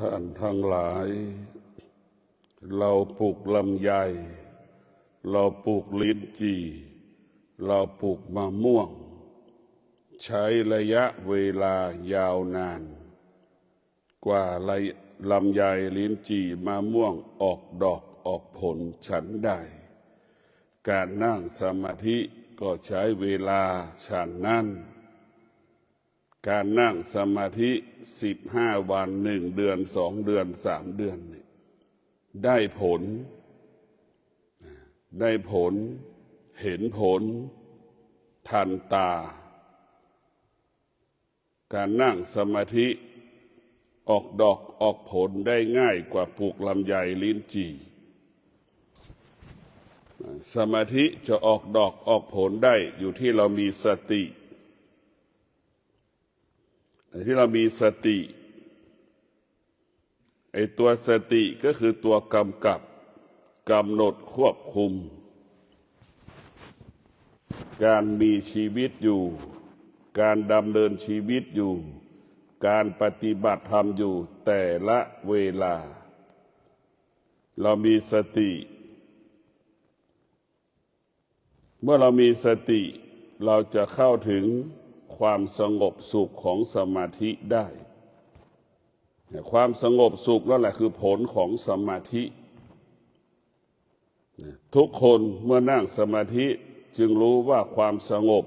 ท่านทั้งหลายเราปลูกลำไยเราปลูกลิ้นจี่เราปลูกมะม่วงใช้ระยะเวลายาวนานกว่าลำไยลิ้นจี่มะม่วงออกดอกออกผลฉันใดการนั่งสมาธิก็ใช้เวลาฉันนั้นการนั่งสมาธิ15 วัน1 เดือน2 เดือน3 เดือนได้ผลเห็นผลทันตาการนั่งสมาธิออกดอกออกผลได้ง่ายกว่าปลูกลำไยลิ้นจี่สมาธิจะออกดอกออกผลได้อยู่ที่เรามีสติไอ้ตัวสติก็คือตัวกำกับกำหนดควบคุมการมีชีวิตอยู่การดำเนินชีวิตอยู่การปฏิบัติธรรมอยู่แต่ละเวลาเรามีสติเมื่อเรามีสติเราจะเข้าถึงความสงบสุขของสมาธิได้ความสงบสุขนั่นแหละคือผลของสมาธิทุกคนเมื่อนั่งสมาธิจึงรู้ว่าความสงบ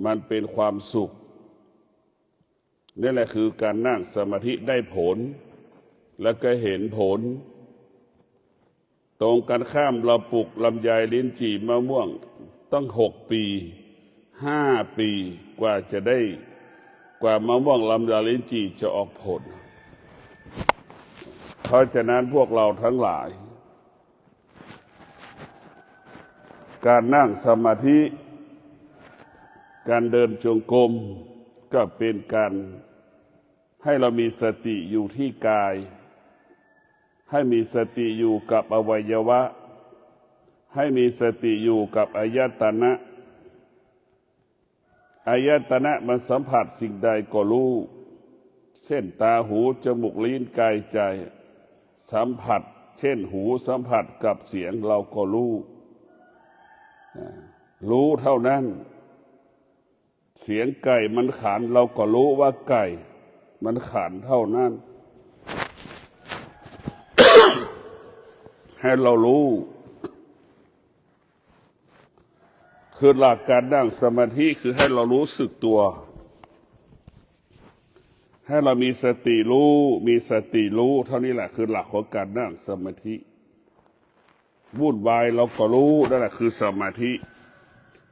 มันเป็นความสุขนี่แหละคือการนั่งสมาธิได้ผลและก็เห็นผลตรงกันข้ามเราปลูกลำไยลิ้นจี่มะม่วงต้อง6 ปี5 ปีกว่ามะม่วงลำไยลิ้นจี่จะออกผลเพราะฉะนั้นพวกเราทั้งหลายการนั่งสมาธิการเดินจงกรมก็เป็นการให้เรามีสติอยู่ที่กายให้มีสติอยู่กับอวัยวะให้มีสติอยู่กับอายตนะมันสัมผัสสิ่งใดก็รู้เช่นตาหูจมูกลิ้นกายใจสัมผัสเช่นหูสัมผัสกับเสียงเราก็รู้เท่านั้นเสียงไก่มันขันเราก็รู้ว่าไก่มันขันเท่านั้น ให้เรารู้คือหลักการนั่งสมาธิคือให้เรารู้สึกตัวให้เรามีสติรู้เท่านี้แหละคือหลักของการนั่งสมาธิวุ่นวายเราก็รู้นั่นแหละคือสมาธิ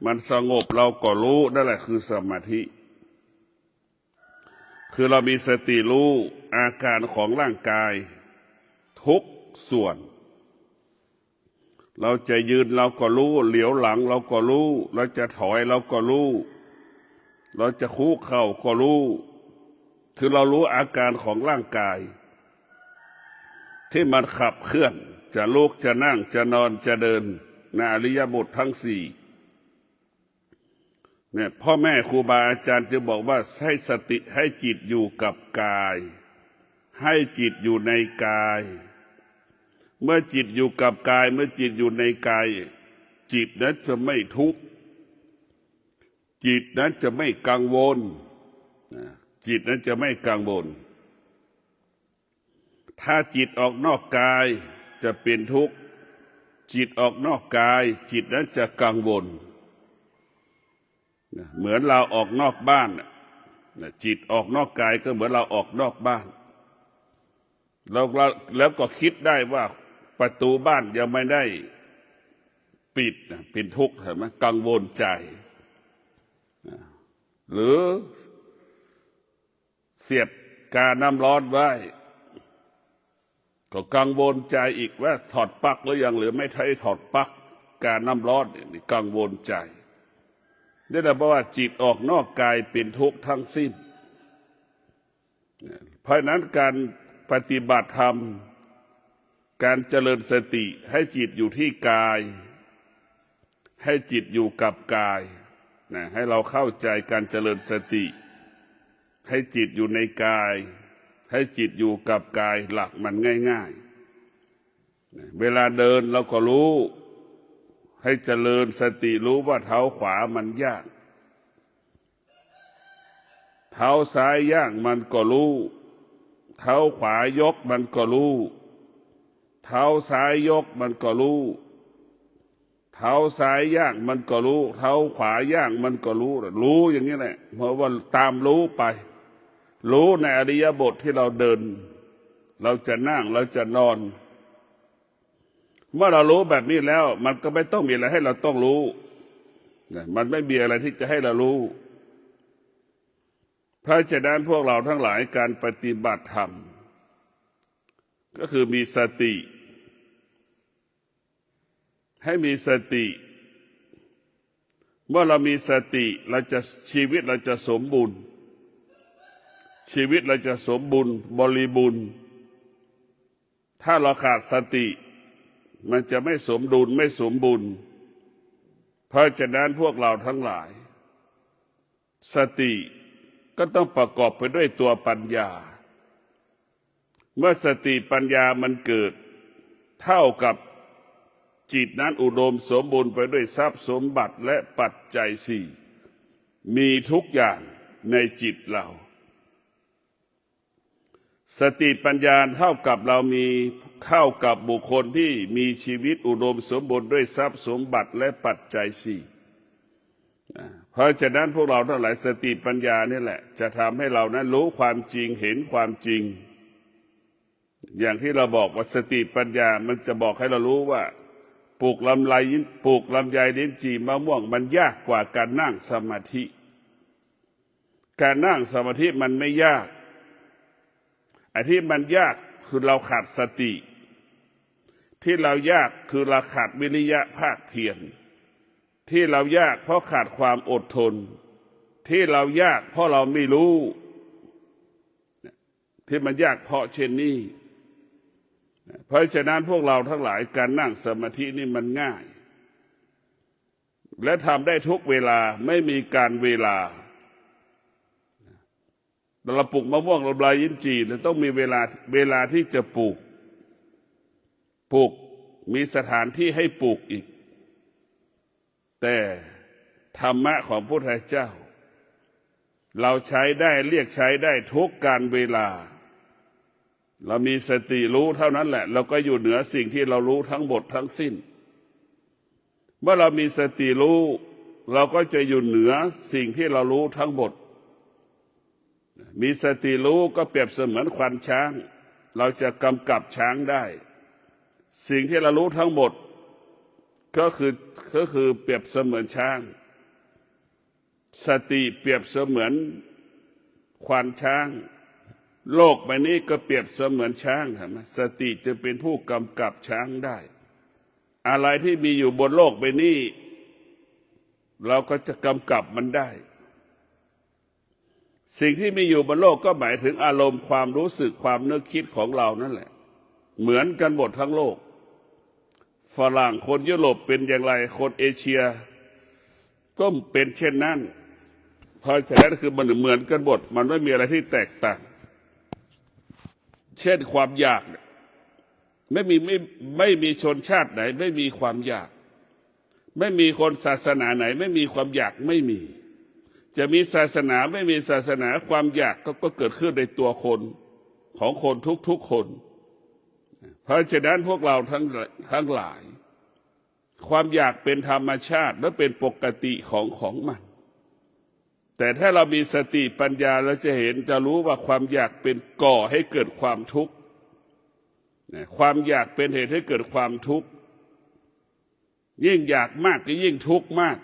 มันสงบเราก็รู้นั่นแหละคือสมาธิคือเรามีสติรู้อาการของร่างกายทุกส่วนเราจะยืนเราก็รู้เหลียวหลังเราก็รู้เราจะถอยเราก็รู้เราจะคุกเข่าก็รู้คือเรารู้อาการของร่างกายที่มันขับเคลื่อนจะลุกจะนั่งจะนอนจะเดินในอริยบททั้ง4เนี่ยพ่อแม่ครูบาอาจารย์จะบอกว่าให้สติให้จิตอยู่กับกายให้จิตอยู่ในกายเมื่อจิตอยู่กับกายเมื่อจิตอยู่ในกายจิตนั้นจะไม่ทุกข์จิตนั้นจะไม่กังวลจิตนั้นจะไม่กังวลถ้าจิตออกนอกกายจะเป็นทุกข์จิตออกนอกกายจิตนั้นจะกังวลเหมือนเราออกนอกบ้านจิตออกนอกกายก็เหมือนเราออกนอกบ้านแล้วก็คิดได้ว่าประตูบ้านยังไม่ได้ปิดเป็นทุกข์เห็นไหมกังวลใจหรือเสียบกาน้ำร้อนไว้ก็กังวลใจอีกว่าถอดปลั๊กหรือยังหรือไม่ใช่ถอดปลั๊กกาน้ำร้อนนี่กังวลใจนี่แหละเพราะว่าจิตออกนอกกายเป็นทุกข์ทั้งสิ้นเพราะนั้นการปฏิบัติธรรมการเจริญสติให้จิตอยู่ที่กายให้จิตอยู่กับกายให้เราเข้าใจการเจริญสติให้จิตอยู่ในกาย ให้จิตอยู่กับกายหลักมันง่ายๆเวลาเดินเราก็รู้ให้เจริญสติรู้ว่าเท้าขวามันย่างเท้าซ้ายย่างมันก็รู้เท้าขวายกมันก็รู้เท้าซ้ายยกมันก็รู้เท้าซ้ายย่างมันก็รู้เท้าขวาย่างมันก็รู้อย่างนี้แหละเพราะว่าตามรู้ไปรู้ในอริยบทที่เราเดินเราจะนั่งเราจะนอนเมื่อเรารู้แบบนี้แล้วมันก็ไม่ต้องมีอะไรให้เราต้องรู้มันไม่มีอะไรที่จะให้เรารู้เพราะฉะนั้นพวกเราทั้งหลายการปฏิบัติธรรมก็คือมีสติให้มีสติเมื่อเรามีสติชีวิตเราจะสมบูรณ์ชีวิตเราจะสมบูรณ์บริบูรณ์ถ้าเราขาดสติมันจะไม่สมดุลไม่สมบูรณ์เพราะฉะนั้นพวกเราทั้งหลายสติก็ต้องประกอบไปด้วยตัวปัญญาเมื่อสติปัญญามันเกิดเท่ากับจิตนั้นอุดมสมบูรณ์ไปด้วยทรัพย์สมบัติและปัจจัยสี่มีทุกอย่างในจิตเราสติปัญญาเท่ากับเรามีเข้ากับบุคคลที่มีชีวิตอุดมสมบูรณ์ด้วยทรัพย์สมบัติและปัจจัยสี่เพราะฉะนั้นพวกเราทั้งหลายสติปัญญานี่แหละจะทำให้เรานั้นรู้ความจริงเห็นความจริงอย่างที่เราบอกว่าสติปัญญามันจะบอกให้เรารู้ว่าปลูกลำไยลิ้นจี่มะม่วงมันยากกว่าการนั่งสมาธิการนั่งสมาธิมันไม่ยากไอ้ที่มันยากคือเราขาดสติที่เรายากคือเราขาดวิริยะภาคเพียรที่เรายากเพราะขาดความอดทนที่เรายากเพราะเราไม่รู้ที่มันยากเพราะเช่นนี้เพราะฉะนั้นพวกเราทั้งหลายการนั่งสมาธินี่มันง่ายและทำได้ทุกเวลาไม่มีการเวลาเราปลูกมะม่วงลำไยลิ้นจี่เราต้องมีเวลาที่จะปลูกมีสถานที่ให้ปลูกอีกแต่ธรรมะของพระพุทธเจ้าเราใช้ได้เรียกใช้ได้ทุกการเวลาเรามีสติรู้เท่านั้นแหละเราก็อยู่เหนือสิ่งที่เรารู้ทั้งหมดทั้งสิ้นเมื่อเรามีสติรู้เราก็จะอยู่เหนือสิ่งที่เรารู้ทั้งหมดมีสติรู้ก็เปรียบเสมือนควานช้างเราจะกำกับช้างได้สิ่งที่เรารู้ทั้งหมดก็คือเปรียบเสมือนช้างสติเปรียบเสมือนควานช้างโลกใบนี้ก็เปรียบเสมือนช้างเห็นไหมสติจะเป็นผู้กำกับช้างได้อะไรที่มีอยู่บนโลกใบนี้เราก็จะกำกับมันได้สิ่งที่มีอยู่บนโลกก็หมายถึงอารมณ์ความรู้สึกความนึกคิดของเรานั่นแหละเหมือนกันหมดทั้งโลกฝรั่งคนยุโรปเป็นอย่างไรคนเอเชียก็เป็นเช่นนั้นเพราะฉะนั้นคือมันเหมือนกันหมดมันไม่มีอะไรที่แตกต่างเช่นความอยากไม่มีชนชาติไหนไม่มีความอยากไม่มีคนศาสนาไหนไม่มีความอยากไม่มีจะมีศาสนาไม่มีศาสนาความอยากก็เกิดขึ้นในตัวคนของคนทุกๆคนเพราะฉะนั้นพวกเราทั้งหลายความอยากเป็นธรรมชาติและเป็นปกติของมันแต่ถ้าเรามีสติปัญญาเราจะรู้ว่าความอยากเป็นก่อให้เกิดความทุกข์ความอยากเป็นเหตุให้เกิดความทุกข์ยิ่งอยากมากก็ยิ่งทุกข์มาก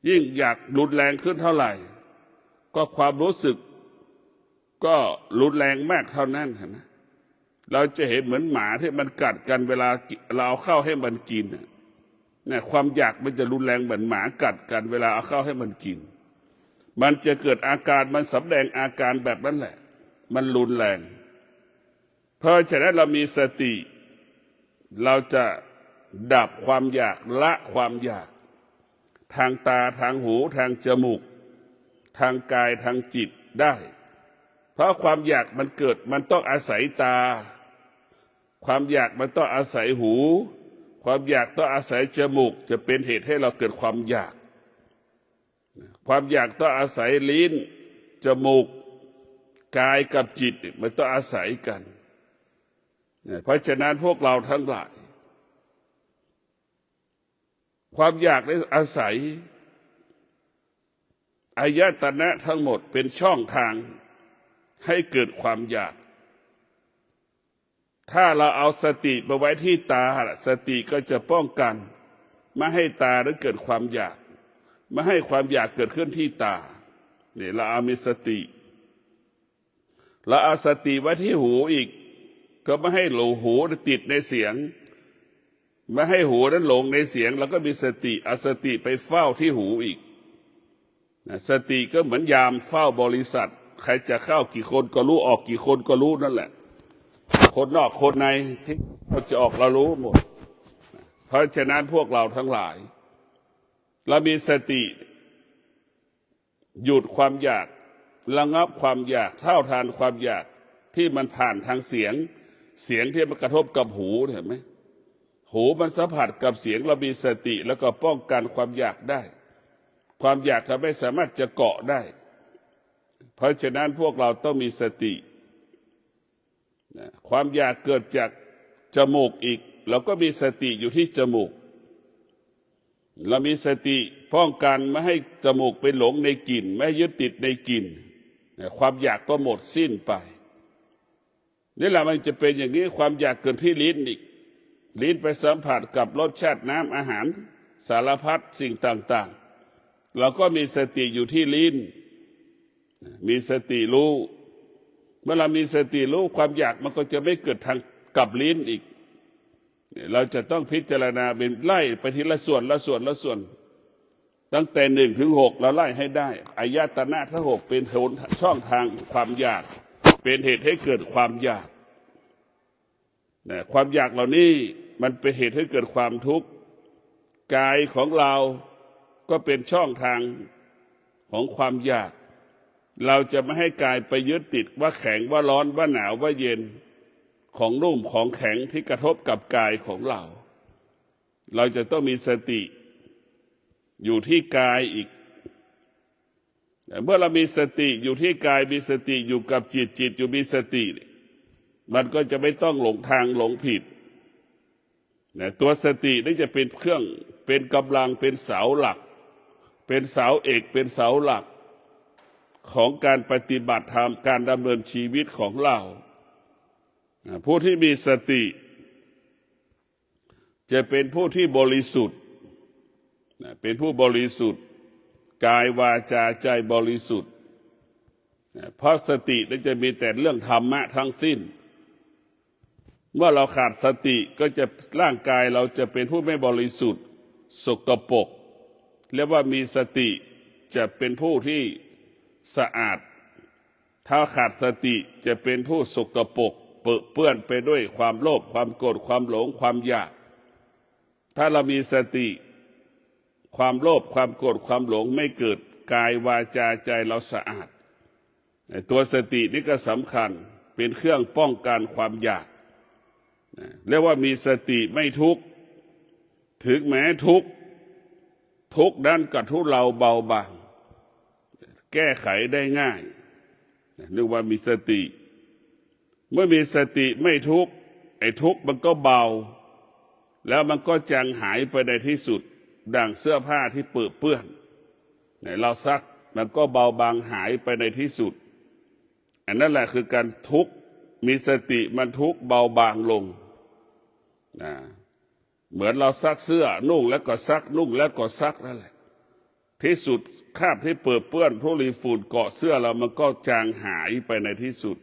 ยิ่งอยากรุนแรงขึ้นเท่าไหร่ก็ความรู้สึกก็รุนแรงมากเท่านั้นนะเราจะเห็นเหมือนหมาที่มันกัดกันเวลาเราเอาข้าวให้มันกินเนี่ยความอยากมันจะรุนแรงเหมือนหมากัดกันเวลาเอาข้าวให้มันกินมันจะเกิดอาการมันสำแดงอาการแบบนั้นแหละมันรุนแรงเพราะฉะนั้นเรามีสติเราจะดับความอยากละความอยากทางตาทางหูทางจมูกทางกายทางจิตได้ เพราะความอยากมันเกิดมันต้องอาศัยตาความอยากมันต้องอาศัยหูความอยากต้องอาศัยจมูกจะเป็นเหตุให้เราเกิดความอยากความอยากต้องอาศัยลิ้นจมูกกายกับจิตมันต้องอาศัยกันเพราะฉะนั้นพวกเราทั้งหลายความอยากได้อาศัยอายตนะทั้งหมดเป็นช่องทางให้เกิดความอยากถ้าเราเอาสติไปไว้ที่ตาสติก็จะป้องกันไม่ให้ตานั้นเกิดความอยากไม่ให้ความอยากเกิดขึ้นที่ตาเนี่ยเราเอามีสติเราเอาสติไว้ที่หูอีกก็ไม่ให้หูติดในเสียงไม่ให้หูนั้นหลงในเสียงแล้วก็มีสติเอาสติไปเฝ้าที่หูอีกสติก็เหมือนยามเฝ้าบริษัทใครจะเข้ากี่คนก็รู้ออกกี่คนก็รู้นั่นแหละคนนอกคนในที่เราจะออกเรารู้หมดเพราะฉะนั้นพวกเราทั้งหลายเรามีสติหยุดความอยากระงับความอยากเท่าทานความอยากที่มันผ่านทางเสียงที่มันกระทบกับหูเห็นไหมหูมันสัมผัสกับเสียงเรามีสติแล้วก็ป้องกันความอยากได้ความอยากทำให้สามารถจะเกาะได้เพราะฉะนั้นพวกเราต้องมีสติความอยากเกิดจากจมูกอีกเราก็มีสติอยู่ที่จมูกเรามีสติป้องกันไม่ให้จมูกไปหลงในกลิ่นไม่ยึดติดในกลิ่นความอยากก็หมดสิ้นไปนี่แหละมันจะเป็นอย่างนี้ความอยากเกิดที่ลิ้นอีกลิ้นไปสัมผัสกับรสชาติน้ำอาหารสารพัดสิ่งต่างๆเราก็มีสติอยู่ที่ลิ้นมีสติรู้เมื่อเรามีสติรู้ความอยากมันก็จะไม่เกิดทางกับลิ้นอีกเราจะต้องพิจารณาเป็นไล่ไปทีละส่วนละส่วนละส่วนตั้งแต่1 ถึง 6เราไล่ให้ได้อายตนะทั้ง6เป็นช่องทางความอยากเป็นเหตุให้เกิดความอยากความอยากเหล่านี้มันเป็นเหตุให้เกิดความทุกข์กายของเราก็เป็นช่องทางของความอยากเราจะไม่ให้กายไปยึดติดว่าแข็งว่าร้อนว่าหนาวว่าเย็นของนุ่มของแข็งที่กระทบกับกายของเราเราจะต้องมีสติอยู่ที่กายอีกเมื่อเรามีสติอยู่ที่กายมีสติอยู่กับจิตอยู่มีสติมันก็จะไม่ต้องหลงทางหลงผิดตัวสตินี่จะเป็นเครื่องเป็นกำลังเป็นเสาหลักเป็นเสาเอกเป็นเสาหลักของการปฏิบัติธรรมการดำเนินชีวิตของเราผู้ที่มีสติจะเป็นผู้ที่บริสุทธิ์เป็นผู้บริสุทธิ์กายวาจาใจบริสุทธิ์เพราะสตินั้นจะมีแต่เรื่องธรรมะทั้งสิ้นเมื่อเราขาดสติก็จะร่างกายเราจะเป็นผู้ไม่บริสุทธิ์สกปรกเรียกว่ามีสติจะเป็นผู้ที่สะอาดถ้าขาดสติจะเป็นผู้สกปรกเปื้อนไปด้วยความโลภความโกรธความหลงความอยากถ้าเรามีสติความโลภความโกรธความหลงไม่เกิดกายวาจาใจเราสะอาดตัวสตินี่ก็สำคัญเป็นเครื่องป้องกันความอยากเรียกว่ามีสติไม่ทุกข์ถึงแม้ทุกข์นั้นก็ทุเลาเบาบางแก้ไขได้ง่ายเรียกว่ามีสติเมื่อมีสติไม่ทุกข์ไอ้ทุกข์มันก็เบาแล้วมันก็จางหายไปในที่สุดดั่งเสื้อผ้าที่เปื้อนเราซักมันก็เบาบางหายไปในที่สุดอันนั้นแหละคือการทุกข์มีสติมันทุกข์เบาบางลงเหมือนเราซักเสื้อนุ่งแล้วก็ซักนุ่งแล้วก็ซักนั่นแหละที่สุดคราบที่เปื้อนทุลีฝุ่นเกาะเสื้อเรามันก็จางหายไปในที่สุด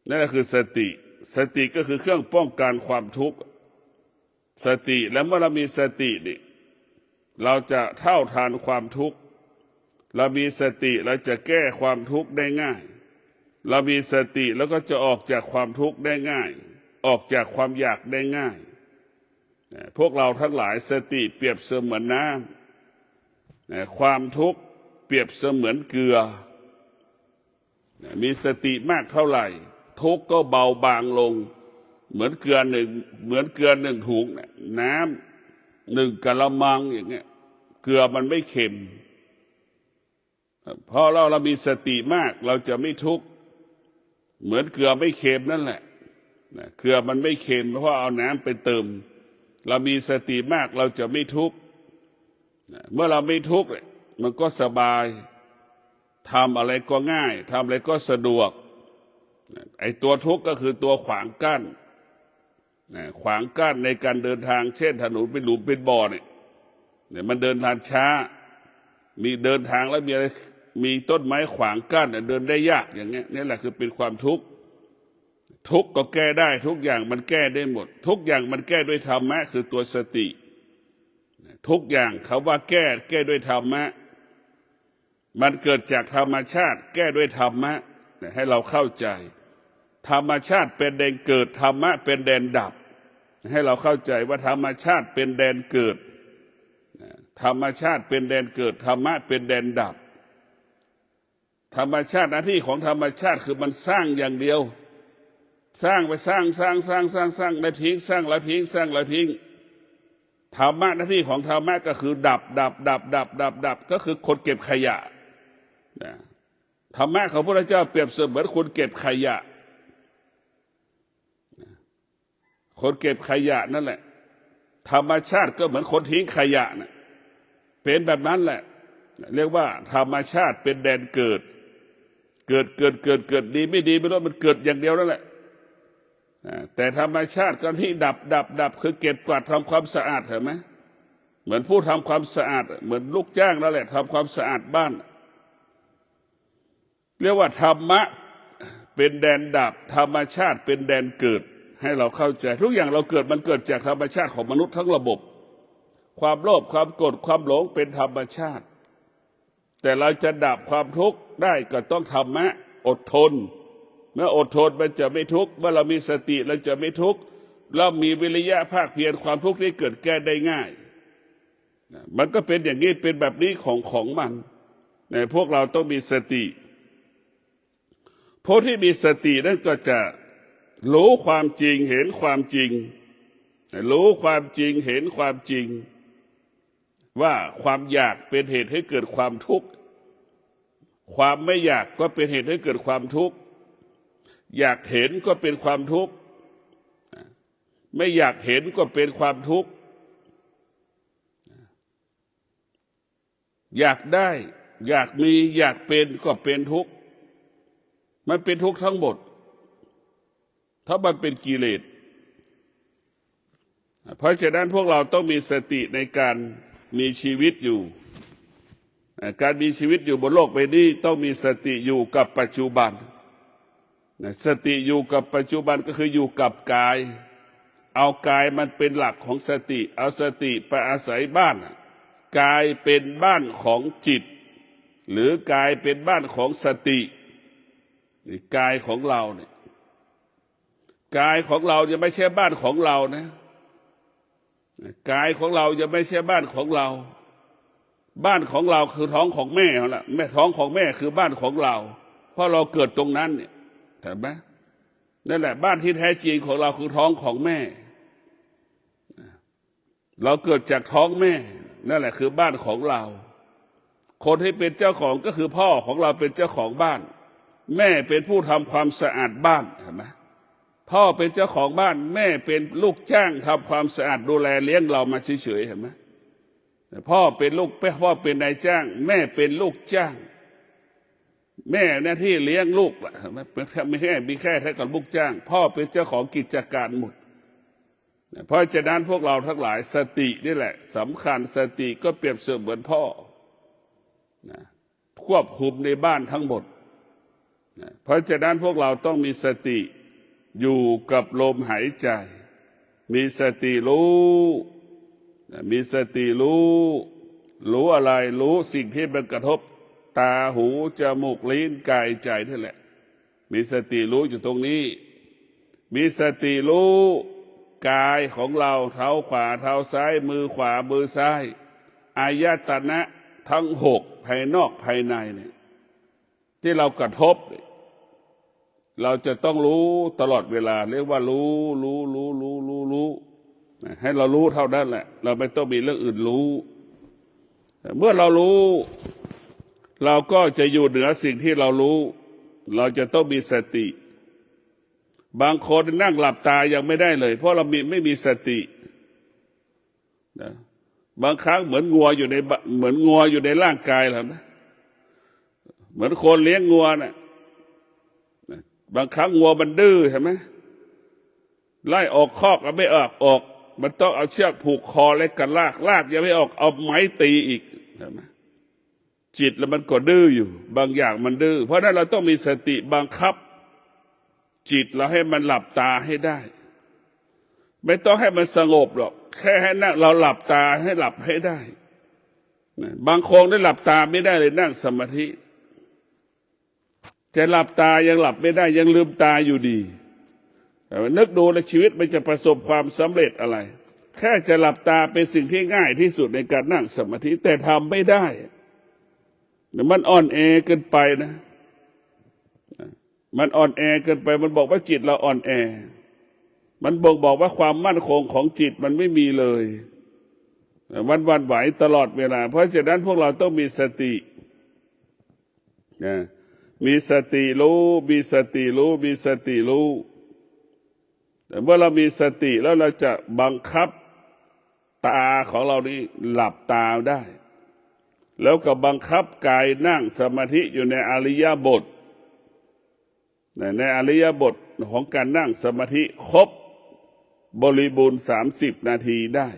นั่นคือสติก็คือเครื่องป้องกันความทุกข์สติแล้วเมื่อเรามีสตินี่เราจะเท่าทานความทุกข์เรามีสติเราจะแก้ความทุกข์ได้ง่ายเรามีสติแล้วก็จะออกจากความทุกข์ได้ง่ายออกจากความอยากได้ง่ายพวกเราทั้งหลายสติเปรียบเสมือนน้ำความทุกข์เปรียบเสมือนเกลือ มีสติมากเท่าไหร่ทุกข์ก็เบาบางลงเหมือนเกลือหนึ่งถุงน้ำหนึ่งกะละมังอย่างเงี้ยเกลือมันไม่เค็มเพราะเรามีสติมากเราจะไม่ทุกข์เหมือนเกลือไม่เค็มนั่นแหละเกลือมันไม่เค็มเพราะเอาน้ำไปเติมเรามีสติมากเราจะไม่ทุกข์เมื่อเราไม่ทุกข์มันก็สบายทำอะไรก็ง่ายทำอะไรก็สะดวกไอ้ตัวทุกข์ก็คือตัวขวางกั้นในการเดินทางเช่นถนนเป็นหลุมเป็นบ่อเนี่ยมันเดินทางช้ามีเดินทางแล้วมีต้นไม้ขวางกั้นเดินได้ยากอย่างเงี้ยนี่แหละคือเป็นความทุกข์ทุกข์ก็แก้ได้ทุกอย่างมันแก้ได้หมดทุกอย่างมันแก้ด้วยธรรมะคือตัวสติทุกอย่างเขาว่าแก้ด้วยธรรมะมันเกิดจากธรรมชาติแก้ด้วยธรรมะให้เราเข้าใจธรรมชาติเป็นแดนเกิดธรรมะเป็นแดนดับให้เราเข้าใจว่าธรรมชาติเป็นแดนเกิดธรรมชาติเป็นแดนเกิดธรรมะเป็นแดนดับธรรมชาติหน้าที่ของธรรมชาติคือมันสร้างอย่างเดียวสร้างไปสร้างแล้วทิ้งสร้างแล้วทิ้งสร้างแล้วทิ้งธรรมะหน้าที่ของธรรมะก็คือดับก็คือคนเก็บขยะธรรมะของพระพุทธเจ้าเปรียบเสมือนคนเก็บขยะคนเก็บขยะนั่นแหละธรรมชาติก็เหมือนคนทิ้งขยะน่ะเป็นแบบนั้นแหละเรียกว่าธรรมชาติเป็นแดนเกิดดีไม่ดีไม่รู้มันเกิดอย่างเดียวนั่นแหละแต่ธรรมชาติก็ที่ดับคือเก็บกวาดทำความสะอาดเห็นไหมเหมือนผู้ทำความสะอาดเหมือนลูกจ้างนั่นแหละทำความสะอาดบ้านเรียกว่าธรรมะเป็นแดนดับธรรมชาติเป็นแดนเกิดให้เราเข้าใจทุกอย่างเรามันเกิดจากธรรมชาติของมนุษย์ทั้งระบบความโลภความโกรธความหลงเป็นธรรมชาติแต่เราจะดับความทุกข์ได้ก็ต้องธรรมะอดทนเมื่ออดทนมันจะไม่ทุกข์เมื่อเรามีสติเราจะไม่ทุกข์เรามีวิริยะภาคเพียรความทุกข์ที่เกิดแก้ได้ง่ายมันก็เป็นอย่างนี้เป็นแบบนี้ของมันพวกเราต้องมีสติผู้ที่มีสตินั่นก็จะรู้ความจริงเห็นความจริงรู้ความจริงเห็นความจริงว่าความอยากเป็นเหตุให้เกิดความทุกข์ความไม่อยากก็เป็นเหตุให้เกิดความทุกข์อยากเห็นก็เป็นความทุกข์ไม่อยากเห็นก็เป็นความทุกข์อยากได้อยากมีอยากเป็นก็เป็นทุกข์มันเป็นทุกข์ทั้งหมดถ้ามันเป็นกิเลสเพราะฉะนั้นพวกเราต้องมีสติในการมีชีวิตอยู่การมีชีวิตอยู่บนโลกใบนี้ต้องมีสติอยู่กับปัจจุบันสติอยู่กับปัจจุบันก็คืออยู่กับกายเอากายมันเป็นหลักของสติเอาสติไปอาศัยบ้านกายเป็นบ้านของจิตหรือกายเป็นบ้านของสติกายของเราเนี่ยกายของเราจะไม่ใช่บ้านของเรานะกายของเราจะไม่ใช่บ้านของเราบ้านของเราคือท้องของแม่เราละแม่ท้องของแม่คือบ้านของเราเพราะเราเกิดตรงนั้นเนี่ยเห็นไหมนั่นแหละบ้านที่แท้จริงของเราคือท้องของแม่เราเกิดจากท้องแม่นั่นแหละคือบ้านของเราคนที่เป็นเจ้าของก็คือพ่อของเราเป็นเจ้าของบ้านแม่เป็นผู้ทำความสะอาดบ้านเห็นไหมพ่อเป็นเจ้าของบ้านแม่เป็นลูกจ้างทำความสะอาดดูแลเลี้ยงเรามาเฉยๆเห็นไหมพ่อเป็นนายจ้างแม่เป็นลูกจ้างแม่หน้าที่เลี้ยงลูกไม่ใช่มีแค่กับลูกจ้างพ่อเป็นเจ้าของกิจการหมดเพราะฉะนั้นพวกเราทั้งหลายสตินี่แหละสำคัญสติก็เปรียบเสมือนพ่อควบคุมในบ้านทั้งหมดเพราะฉะนั้นพวกเราต้องมีสติอยู่กับลมหายใจมีสติรู้อะไรรู้สิ่งที่มันกระทบตาหูจมูกลิ้นกายใจนั่นแหละมีสติรู้อยู่ตรงนี้มีสติรู้กายของเราเท้าขวาเท้าซ้ายมือขวามือซ้ายอายตนะทั้ง6ภายนอกภายในเนี่ยที่เรากระทบ เราจะต้องรู้ตลอดเวลาเรียกว่ารู้ให้เรารู้เท่านั้นแหละเราไม่ต้องมีเรื่องอื่นรู้เมื่อเรารู้เราก็จะอยู่เหนือสิ่งที่เรารู้เราจะต้องมีสติบางคนนั่งหลับตายังไม่ได้เลยเพราะเราไม่มีสตินะบางครั้งเหมือนงัวอยู่ในร่างกายเรานะเหมือนคนเลี้ยงงัวนะบางครั้งงัวมันดื้อใช่ไหมไล่ออกคอกก็ไม่ออกมันต้องเอาเชือกผูกคอและกันลากยังไม่ออกเอาไม้ตีอีกใช่ไหมจิตแล้วมันก็ดื้ออยู่บางอย่างมันดื้อเพราะนั้นเราต้องมีสติบังคับจิตเราให้มันหลับตาให้ได้ไม่ต้องให้มันสงบหรอกแค่ให้นั่งเราหลับตาให้หลับให้ได้บางคนได้หลับตาไม่ได้เลยนั่งสมาธิจะหลับตายังหลับไม่ได้ยังลืมตาอยู่ดีนึกดูในชีวิตมันจะประสบความสำเร็จอะไรแค่จะหลับตาเป็นสิ่งที่ง่ายที่สุดในการนั่งสมาธิแต่ทำไม่ได้มันอ่อนแอเกินไปนะมันอ่อนแอเกินไปมันบอกว่าจิตเราอ่อนแอมันบอกว่าความมั่นคงของจิตมันไม่มีเลยวันไหวตลอดเวลาเพราะฉะนั้นพวกเราต้องมีสติมีสติรู้มีสติรู้มีสติรู้แต่เมื่อเรามีสติแล้วเราจะบังคับตาของเรานี้หลับตาได้แล้วก็บังคับกายนั่งสมาธิอยู่ในอริยบทในอริยบทของการนั่งสมาธิครบบริบูรณ์30 นาทีได้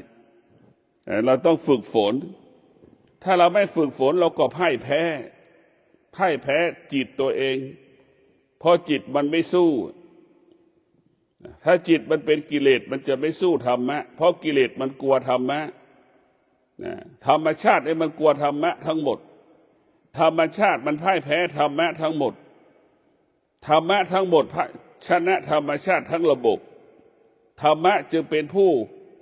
เราต้องฝึกฝนถ้าเราไม่ฝึกฝนเราก็พ่ายแพ้จิตตัวเองเพราะจิตมันไม่สู้ถ้าจิตมันเป็นกิเลสมันจะไม่สู้ธรรมะเพราะกิเลสมันกลัวธรรมะธรรมชาติมันกลัวธรรมะทั้งหมดธรรมชาติมันพ่ายแพ้ธรรมะทั้งหมดธรรมะทั้งหมดชนะธรรมชาติทั้งระบบธรรมะจึงเป็นผู้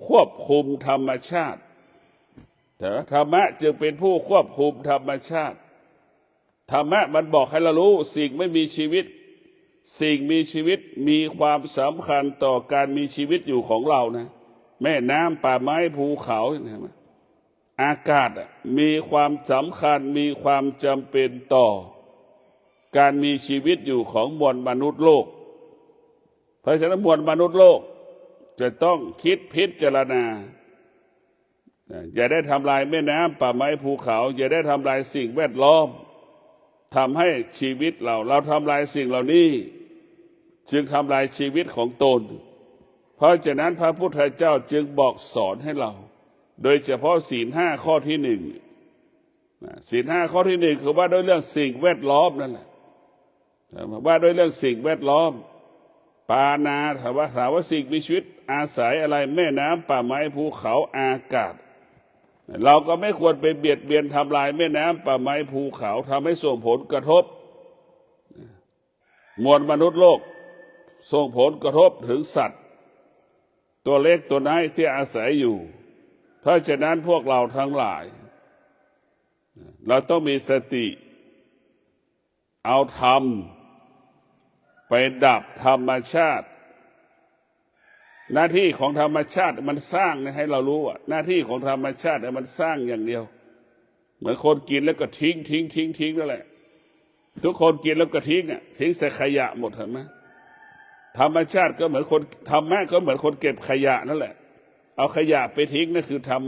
ควบคุมธรรมชาติธรรมะจึงเป็นผู้ควบคุมธรรมชาติธรรมะมันบอกให้เรารู้สิ่งไม่มีชีวิตสิ่งมีชีวิตมีความสำคัญต่อการมีชีวิตอยู่ของเรานะแม่น้ำป่าไม้ภูเขาอากาศมีความสำคัญมีความจำเป็นต่อการมีชีวิตอยู่ของมวลมนุษย์โลกเพราะฉะนั้นมวลมนุษย์โลกจะต้องคิดพิจารณาอย่าได้ทำลายแม่น้ำป่าไม้ภูเขาอย่าได้ทำลายสิ่งแวดล้อมทำให้ชีวิตเราทำลายสิ่งเหล่านี้จึงทำลายชีวิตของตนเพราะฉะนั้นพระพุทธเจ้าจึงบอกสอนให้เราโดยเฉพาะศีล 5ข้อที่1ศีล 5ข้อที่1คือว่าด้วยเรื่องสิ่งแวดล้อมนั่นแหละว่าด้วยเรื่องสิ่งแวดล้อมปานาถามว่าสิ่งมีชีวิตอาศัยอะไรแม่น้ำป่าไม้ภูเขาอากาศเราก็ไม่ควรไปเบียดเบียนทำลายแม่น้ำป่าไม้ภูเขาทำให้ส่งผลกระทบมวลมนุษย์โลกส่งผลกระทบถึงสัตว์ตัวเล็กตัวน้อยที่อาศัยอยู่เพราะฉะนั้นพวกเราทั้งหลายเราต้องมีสติเอาธรรมไปดับธรรมชาติหน้าที่ของธรรมชาติมันสร้างให้เรารู้ว่าหน้าที่ของธรรมชาติมันสร้างอย่างเดียวเหมือนคนกินแล้วก็ทิ้งนั่นแหละทุกคนกินแล้วก็ทิ้งใส่ขยะหมดเห็นไหมธรรมชาติก็เหมือนคนธรรมะก็เหมือนคนเก็บขยะนั่นแหละเอาขยะไปทิ้งนั่นคือธรร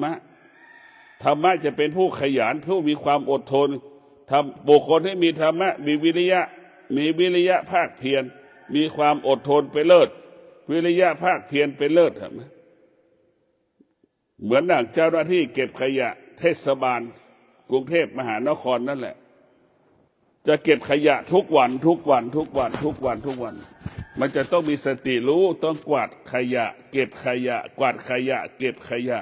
มะจะเป็นผู้ขยันผู้มีความอดทนบุคคลที่มีธรรมะมีวิริยะภาคเพียรมีความอดทนไปเลิศวิริยะภาคเพียรไปเลิศเห็นไหมเหมือนอย่างเจ้าหน้าที่เก็บขยะเทศบาลกรุงเทพมหานครนั่นแหละจะเก็บขยะทุกวันมันจะต้องมีสติรู้ต้องกวาดขยะเก็บขยะกวาดขยะเก็บขยะ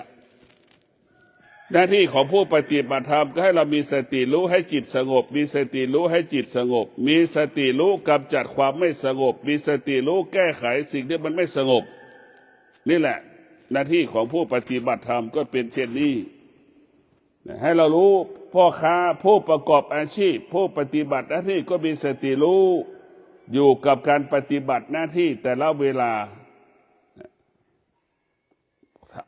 หน้าที่ของผู้ปฏิบัติธรรมก็ให้เรามีสติรู้ให้จิตสงบมีสติรู้ให้จิตสงบมีสติรู้กำจัดความไม่สงบมีสติรู้แก้ไขสิ่งที่มันไม่สงบนี่แหละหน้าที่ของผู้ปฏิบัติธรรมก็เป็นเช่นนี้ให้เรารู้พ่อค้าผู้ประกอบอาชีพผู้ปฏิบัติหน้าที่ก็มีสติรู้ อยู่กับการปฏิบัติหน้าที่แต่ละเวลา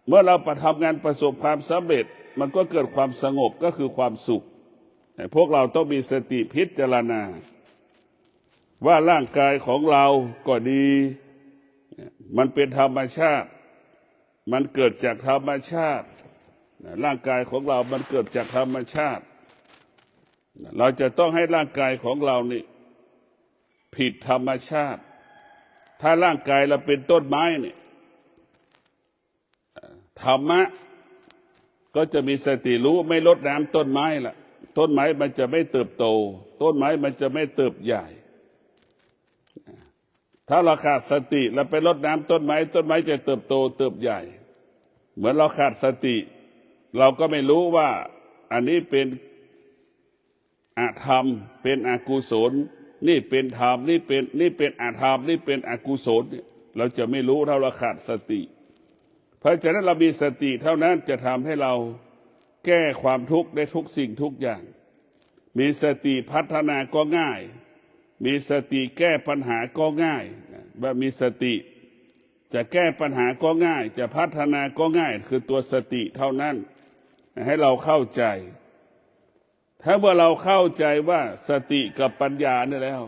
เมื่อเราทำงานประสบความสำเร็จมันก็เกิดความสงบก็คือความสุขพวกเราต้องมีสติพิจารณาว่าร่างกายของเราก็ดีมันเป็นธรรมชาติมันเกิดจากธรรมชาติร่างกายของเรามันเกิดจากธรรมชาติเราจะต้องให้ร่างกายของเรานี่ผิดธรรมชาติถ้าร่างกายเราเป็นต้นไม้เนี่ยธรรมะก็จะมีสติรู้ไม่ลดน้ำต้นไม้ล่ะต้นไม้มันจะไม่เติบโตต้นไม้มันจะไม่เติบใหญ่ถ้าเราขาดสติแล้วไปรดน้ำต้นไม้ต้นไม้จะเติบโตเติบใหญ่เหมือนเราขาดสติเราก็ไม่รู้ว่าอันนี้เป็นอธรรมเป็นอกุศลนี่เป็นธรรมนี่เป็นอธรรมนี่เป็นอกุศลเราจะไม่รู้ถ้าเราขาดสติเพราะฉะนั้นเรามีสติเท่านั้นจะทำให้เราแก้ความทุกข์ได้ทุกสิ่งทุกอย่างมีสติพัฒนาก็ง่ายมีสติแก้ปัญหาก็ง่ายว่ามีสติจะแก้ปัญหาก็ง่ายจะพัฒนาก็ง่ายคือตัวสติเท่านั้นให้เราเข้าใจถ้าเมื่อเราเข้าใจว่าสติกับปัญญาเนี่ยแล้ว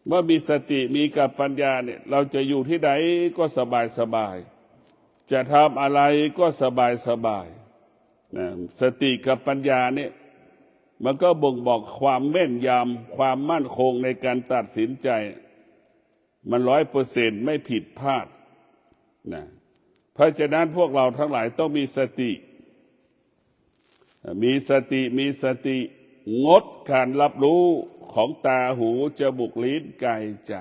เมื่อมีสติมีกับปัญญาเนี่ยเราจะอยู่ที่ใดก็สบายสบายจะทำอะไรก็สบายสบายสติกับปัญญาเนี่ยมันก็บ่งบอกความแม่นยำความมั่นคงในการตัดสินใจมัน100%ไม่ผิดพลาดนะเพราะฉะนั้นพวกเราทั้งหลายต้องมีสติมีสติงดการรับรู้ของตาหูจมูกลิ้นกายใจ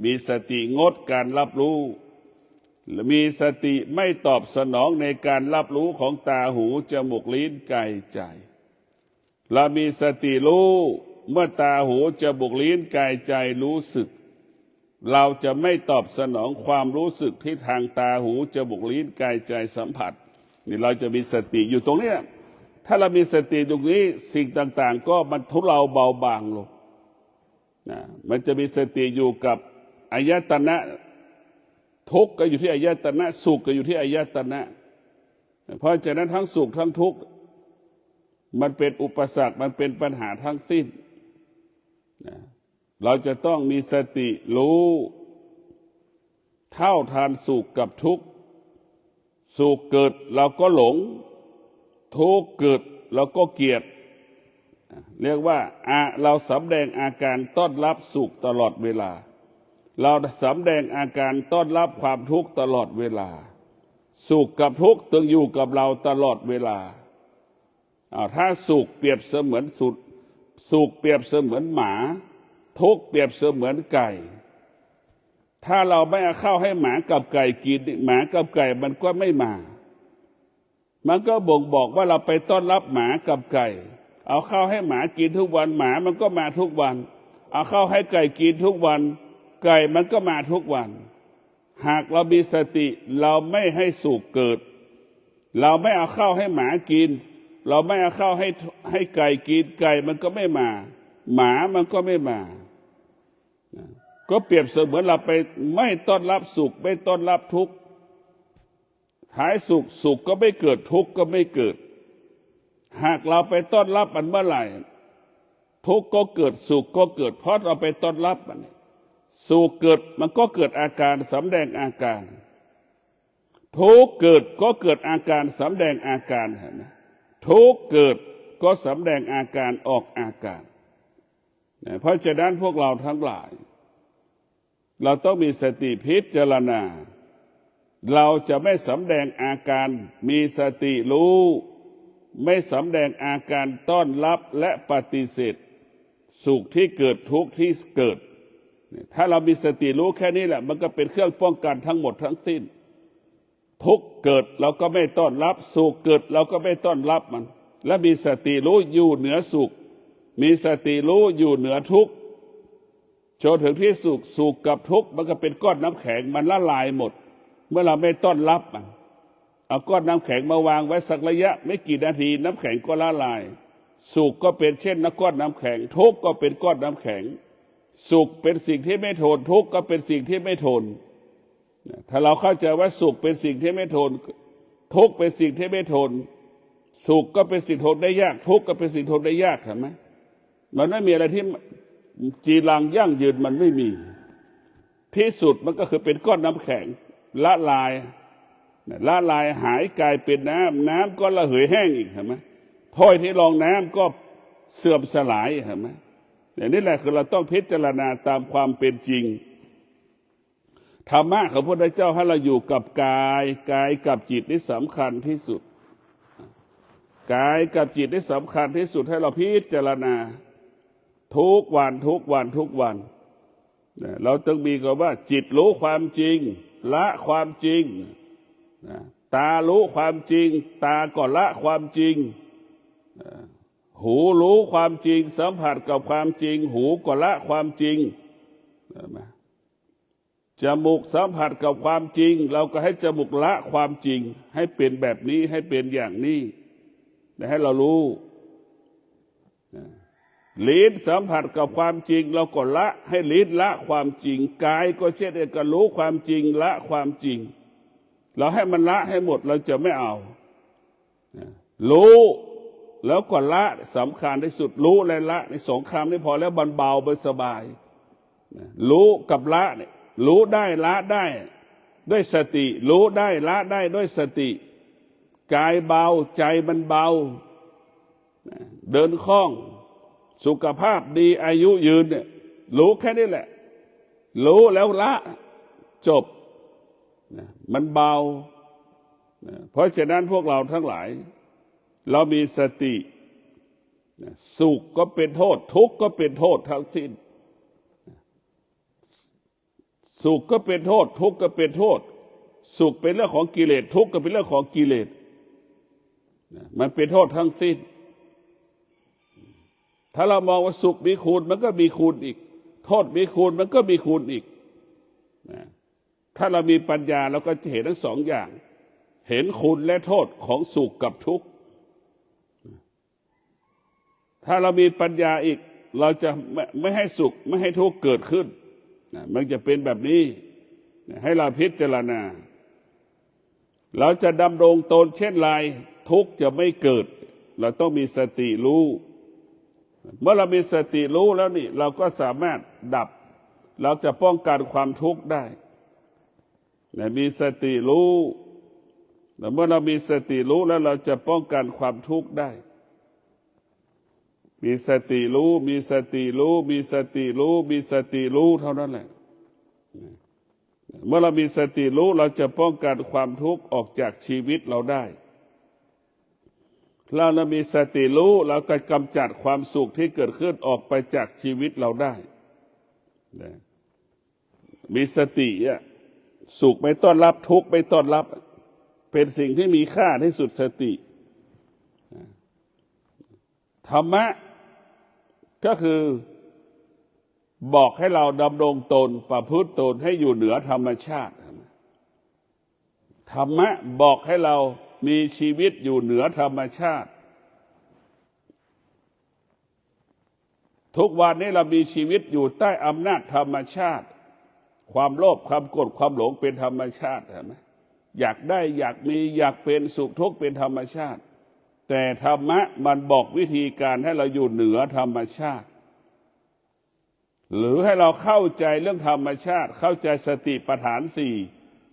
มีสติงดการรับรู้และมีสติไม่ตอบสนองในการรับรู้ของตาหูจมูกลิ้นกายใจเรามีสติรู้เมื่อตาหูจมูกลิ้นกายใจรู้สึกเราจะไม่ตอบสนองความรู้สึกที่ทางตาหูจมูกลิ้นกายใจสัมผัสนี่เราจะมีสติอยู่ตรงนี้ถ้าเรามีสติตรงนี้สิ่งต่างๆก็มันทุเลาเบาบางลงนะมันจะมีสติอยู่กับอายตนะทุกข์ก็อยู่ที่อายตนะสุขก็อยู่ที่อายตนะเพราะฉะนั้นทั้งสุขทั้งทุกข์มันเป็นอุปสรรคมันเป็นปัญหาทั้งสิ้นนะเราจะต้องมีสติรู้เท่าทันสุขกับทุกข์สุขเกิดเราก็หลงทุกข์เกิดเราก็เกลียดเรียกว่าเราสำแดงอาการต้อนรับสุขตลอดเวลาเราสำแดงอาการต้อนรับความทุกข์ตลอดเวลาสุขกับทุกข์ต้องอยู่กับเราตลอดเวลาถ้าสุขเปรียบเสมือนสุขเปรียบเสมือนหมาทุกข์เปรียบเสมือนไก่ถ้าเราไม่เอาข้าวให้หมากับไก่กินหมากับไก่มันก็ไม่มามันก็บ่งบอกว่าเราไปต้อนรับหมากับไก่เอาข้าวให้หมากินทุกวันหมามันก็มาทุกวันเอาข้าวให้ไก่กินทุกวันไก่มันก็มาทุกวันหากเรามีสติเราไม่ให้สุขเกิดเราไม่เอาข้าวให้หมากินเราไม่เอาข้าวให้ไก่กินไก่มันก็ไม่มาหมามันก็ไม่มาก็เปรียบเสมือนเราไปไม่ต้อนรับสุขไม่ต้อนรับทุกข์ท้ายสุขก็ไม่เกิดทุกข์ก็ไม่เกิดหากเราไปต้อนรับมันเมื่อไหร่ทุกข์ก็เกิดสุขก็เกิดเพราะเราไปต้อนรับมันสุขเกิดมันก็เกิดอาการสำแดงอาการทุกข์เกิดก็เกิดอาการสำแดงอาการนะทุกข์เกิดก็สำแดงอาการออกอาการเพราะฉะนั้นพวกเราทั้งหลายเราต้องมีสติพิจารณาเราจะไม่สำแดงอาการมีสติรู้ไม่สำแดงอาการต้อนรับและปฏิเสธสุขที่เกิดทุกข์ที่เกิดถ้าเรามีสติรู้แค่นี้แหละมันก็เป็นเครื่องป้องกันทั้งหมดทั้งสิ้นทุกข์เกิดเราก็ไม่ต้อนรับสุขเกิดเราก็ไม่ต้อนรับมันและมีสติรู้อยู่เหนือสุขมีสติรู้อยู่เหนือทุกข์จนถึงที่สุขกับทุกข์มันก็เป็นก้อนน้ำแข็งมันละลายหมดเมื่อเราไม่ต้อนรับมันเอาก้อนน้ำแข็งมาวางไว้สักระยะไม่กี่นาทีน้ำแข็งก็ละลายสุขก็เป็นเช่นก้อนน้ำแข็งทุกข์ก็เป็นก้อนน้ำแข็ง สุขเป็นสิ่งที่ไม่ทนทุกข์ก็เป็นสิ่งที่ไม่ทนถ้าเราเข้าใจว่าสุขเป็นสิ่งที่ไม่ทนทุกข์เป็นสิ่งที่ไม่ทนสุขก็เป็นสิ่งทนได้ยากทุกข์ก็เป็นสิ่งทนได้ยากเห็นไหมมันไม่มีอะไรที่จีรังยั่งยืนมันไม่มีที่สุดมันก็คือเป็นก้อนน้ำแข็งละลายหายกลายเป็นน้ำก็ระเหยแห้งอีกเห็นไหมถ้วยที่รองน้ำก็เสื่อมสลายเห็นไหมอย่างนี้แหละคือเราต้องพิจารณาตามความเป็นจริงธรรมะของพระพุทธเจ้าให้เราอยู่กับกายกับจิตนี่สำคัญที่สุดกายกับจิตนี่สำคัญที่สุดให้เราพิจารณาทุกวันเราต้องมีคำว่าจิตรู้ความจริงละความจริงตารู้ความจริงตาก็ละความจริงหูรู้ความจริงสัมผัสกับความจริงหูก็ละความจริงจมูกสัมผัสกับความจริงเราก็ให้จมูกละความจริงให้เป็นแบบนี้ให้เป็นอย่างนี้แต่ให้เรารู้ลิ้นสัมผัสกับความจริงเราก็ละให้ลิ้นละความจริงกายก็เช่นเดียวกันรู้ความจริงละความจริงเราให้มันละให้หมดเราจะไม่เอารู้แล้วก็ละสำคัญที่สุดรู้และละในสองคำนี้พอแล้วเบาสบายรู้กับละเนี่ยรู้ได้ละได้ด้วยสติรู้ได้ละได้ด้วยสติกายเบาใจมันเบาเดินคล่องสุขภาพดีอายุยืนเนี่ยรู้แค่นี้แหละรู้แล้วละจบมันเบาเพราะฉะนั้นพวกเราทั้งหลายเรามีสติสุขก็เป็นโทษทุกข์ก็เป็นโทษทั้งสิ้นสุขก็เป็นโทษทุกข์ก็เป็นโทษสุขเป็นเรื่องของกิเลสทุกข์ก็เป็นเรื่องของกิเลสมันเป็นโทษทั้งสิ้นถ้าเรามองว่าสุขมีคูณมันก็มีคูณอีกโทษมีคูณมันก็มีคูณอีกถ้าเรามีปัญญาเราก็จะเห็นทั้งสองอย่างเห็นคุณและโทษของสุขกับทุกข์ถ้าเรามีปัญญาอีกเราจะไม่ให้สุขไม่ให้ทุกข์เกิดขึ้นมันจะเป็นแบบนี้ให้เราพิจารณาเราจะดำรงตนเช่นไรทุกข์จะไม่เกิดเราต้องมีสติรู้เมื่อเรามีสติรู้แล้วนี่เราก็สามารถดับเราจะป้องกันความทุกข์ได้มีสติรู้เมื่อเรามีสติรู้แล้วเราจะป้องกันความทุกข์ได้มีสติรู้มีสติรู้มีสติรู้มีสติรู้เท่านั้นแหละเมื่อเรามีสติรู้เราจะป้องกันความทุกข์ออกจากชีวิตเราได้เรามีสติรู้เราก็กำจัดความสุขที่เกิดขึ้นออกไปจากชีวิตเราได้มีสติสุขไม่ต้อนรับทุกข์ไม่ต้อนรับเป็นสิ่งที่มีค่าที่สุดสติธรรมะก็คือบอกให้เราดำรงตนประพฤติตนให้อยู่เหนือธรรมชาติธรรมะบอกให้เรามีชีวิตอยู่เหนือธรรมชาติทุกวันนี้เรามีชีวิตอยู่ใต้อำนาจธรรมชาติความโลภความโกรธความหลงเป็นธรรมชาติเห็นไหมอยากได้อยากมีอยากเป็นสุขทุกข์เป็นธรรมชาติแต่ธรรมะมันบอกวิธีการให้เราอยู่เหนือธรรมชาติหรือให้เราเข้าใจเรื่องธรรมชาติเข้าใจสติปัฏฐานสี่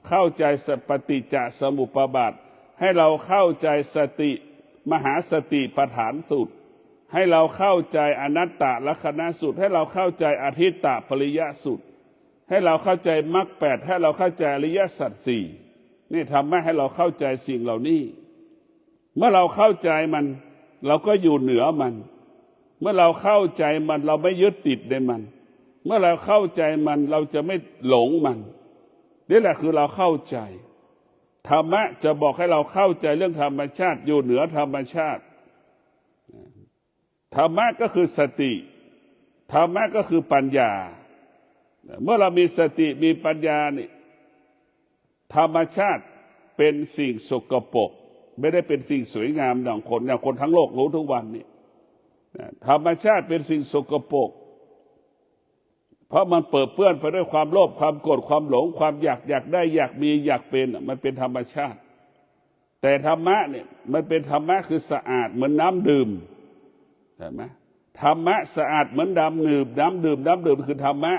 เข้าใจปฏิจจสมุปบาทให้เราเข้าใจสติมหาสติปัฏฐานสูตรให้เราเข้าใจอนัตตลักขณสูตรให้เราเข้าใจอธิตตปริยสูตรให้เราเข้าใจมรรคแปดให้เราเข้าใจอริยสัจสี่นี่ทำให้เราเข้าใจสิ่งเหล่านี้เมื่อเราเข้าใจมันเราก็อยู่เหนือมันเมื่อเราเข้าใจมันเราไม่ยึดติดในมันเมื่อเราเข้าใจมันเราจะไม่หลงมันนี่แหละคือเราเข้าใจธรรมะจะบอกให้เราเข้าใจเรื่องธรรมชาติอยู่เหนือธรรมชาติธรรมะก็คือสติธรรมะก็คือปัญญาเมื่อเรามีสติมีปัญญานี่ธรรมชาติเป็นสิ่งสกปรกไม่ได้เป็นสิ่งสวยงามอย่างคนทั้งโลกรู้ทุกวันนี่ธรรมชาติเป็นสิ่งสกปรก เพราะมันเปื้อนไปด้วยความโลภความโกรธความหลงความอยากได้อยากมีอยากเป็นมันเป็นธรรมชาติแต่ธรรมะเนี่ยมันเป็นธรรมะคือสะอาดเหมือนน้ำดื่มใช่ไหมธรรมะสะอาดเหมือนน้ำดื่มคือธรรมะ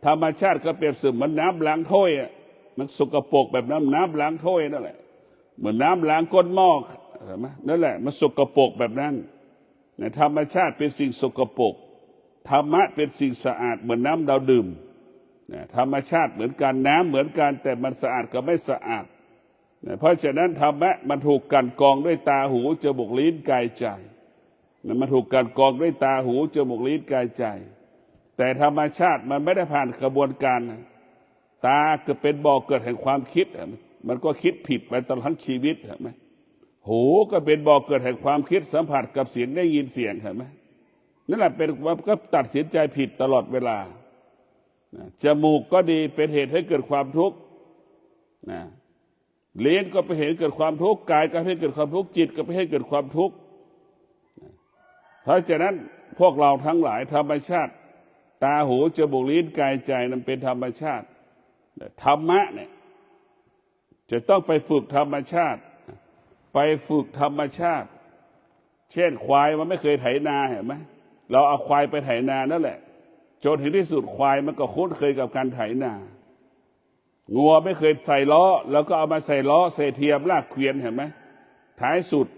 ธรรมชาติก็เปรียบเสมือนน้ำล้างถ้วยอ่ะมันสกปรกแบบน้ำล้างถ้วยนั่นแหละเหมือนน้ำล้างก้นหม้อใช่ไหมนั่นแหละมันสกปรกแบบนั้นธรรมชาติเป็นสิ่งสกปรกธรรมะเป็นสิ่งสะอาดเหมือนน้ำเราดื่มธรรมชาติเหมือนกันน้ำเหมือนกันแต่มันสะอาดกับไม่สะอาดเพราะฉะนั้นธรรมะมันถูกกันกองด้วยตาหูจมูกลิ้นกายใจมันถูกกันกองด้วยตาหูจมูกลิ้นกายใจแต่ธรรมชาติมันไม่ได้ผ่านกระบวนการตาก็เป็นบ่อเกิดแห่งความคิดมันก็คิดผิดไปตลอดทั้งชีวิตเห็นไหมหูก็เป็นบ่อเกิดแห่งความคิดสัมผัสกับเสียงได้ยินเสียงเห็นไหมนั่นแหละเป็นก็ตัดสินใจผิดตลอดเวลาจมูกก็ดีเป็นเหตุให้เกิดความทุกข์ลิ้นก็เป็นเหตุให้เกิดความทุกข์กายก็ให้เกิดความทุกข์จิตก็เป็นให้เกิดความทุกข์เพราะฉะนั้นพวกเราทั้งหลายธรรมชาติตาหูจมูกลิ้นกายใจนั้นเป็นธรรมชาติธรรมะเนี่ยจะต้องไปฝึกธรรมชาติไปฝึกธรรมชาติเช่นควายมันไม่เคยไถนาเห็นไหมเราเอาควายไปไถนานั่นแหละจนถึงที่สุดควายมันก็คุ้นเคยกับการไถนางัวไม่เคยใส่ล้อแล้วก็เอามาใส่ล้อใส่เทียมลากเกวียนเห็นไหมท้ายสุด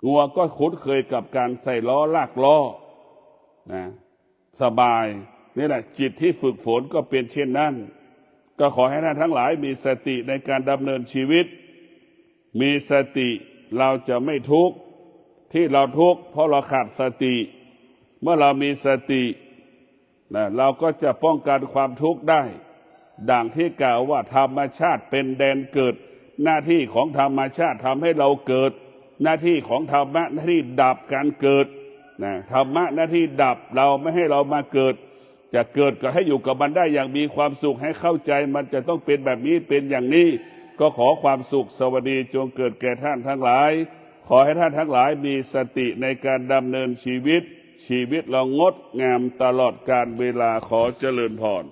งัวก็คุ้นเคยกับการใส่ล้อลากล้อสบายนี่แหละจิตที่ฝึกฝนก็เป็นเช่นนั้นก็ขอให้ท่านทั้งหลายมีสติในการดำเนินชีวิตมีสติเราจะไม่ทุกข์ที่เราทุกข์เพราะเราขาดสติเมื่อเรามีสติเราก็จะป้องกันความทุกข์ได้ดังที่กล่าวว่าธรรมชาติเป็นแดนเกิดหน้าที่ของธรรมชาติทำให้เราเกิดหน้าที่ของธรรมะหน้าที่ดับการเกิดธรรมะหน้าที่ดับเราไม่ให้เรามาเกิดจะเกิดก็ให้อยู่กับมันได้อย่างมีความสุขให้เข้าใจมันจะต้องเป็นแบบนี้เป็นอย่างนี้ก็ขอความสุขสวัสดีจงเกิดแก่ท่านทั้งหลายขอให้ท่านทั้งหลายมีสติในการดำเนินชีวิตเรางดงามตลอดกาลเวลาขอเจริญพร